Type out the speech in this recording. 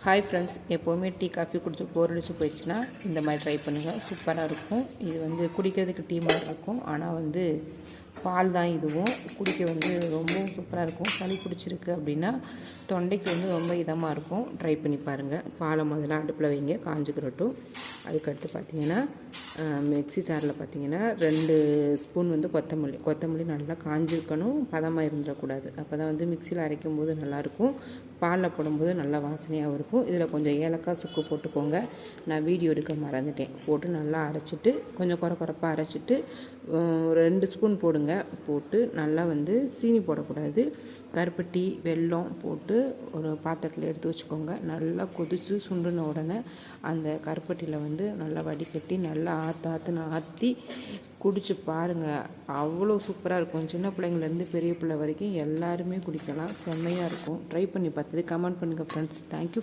Hi friends, எப்போவுமே tea coffee குடிச்சு போர் அடிச்சு போயிடுச்சுன்னா இந்த மாதிரி ட்ரை பண்ணுங்கள். சூப்பராக இருக்கும். இது வந்து குடிக்கிறதுக்கு டீ மாதிரி இருக்கும், ஆனால் வந்து பால் தான். இதுவும் குடிக்க வந்து ரொம்பவும் சூப்பராக இருக்கும். சளி பிடிச்சிருக்கு அப்படின்னா தொண்டைக்கு வந்து ரொம்ப இதமாக இருக்கும். ட்ரை பண்ணி பாருங்கள். பாலை முதல்ல அடுப்பில் வைங்க, காஞ்சிக்கிறட்டும். அதுக்கடுத்து பார்த்திங்கன்னா மிக்ஸி ஜாரில் பார்த்திங்கன்னா 2 ஸ்பூன் வந்து கொத்தமல்லி நல்லா காஞ்சிருக்கணும், பதமாக இருந்துடக்கூடாது. அப்போ தான் வந்து மிக்சியில் அரைக்கும் போது நல்லாயிருக்கும், பாலில் போடும்போது நல்லா வாசனையாகவும் இருக்கும். இதில் கொஞ்சம் ஏலக்காய் சுக்கு போட்டுக்கோங்க. நான் வீடியோ எடுக்க மறந்துட்டேன். போட்டு நல்லா அரைச்சிட்டு கொஞ்சம் குறைப்பாக அரைச்சிட்டு 2 ஸ்பூன் போடுங்க. போட்டு நல்லா வந்து சீனி போடக்கூடாது, கருப்பட்டி வெல்லம் போட்டு ஒரு பாத்திரத்தில் எடுத்து வச்சுக்கோங்க. நல்லா கொதித்து சுண்டுன உடனே அந்த கருப்பட்டியில் வந்து நல்லா வடிகட்டி நல்லா ஆற்றி குடிச்சு பாருங்கள். அவ்வளோ சூப்பராக இருக்கும். சின்ன பிள்ளைங்கள்லேருந்து பெரிய பிள்ளை வரைக்கும் எல்லாருமே குடிக்கலாம். செம்மையாக இருக்கும். ட்ரை பண்ணி பார்த்துட்டு கமெண்ட் பண்ணுங்கள் ஃப்ரெண்ட்ஸ். தேங்க்யூ.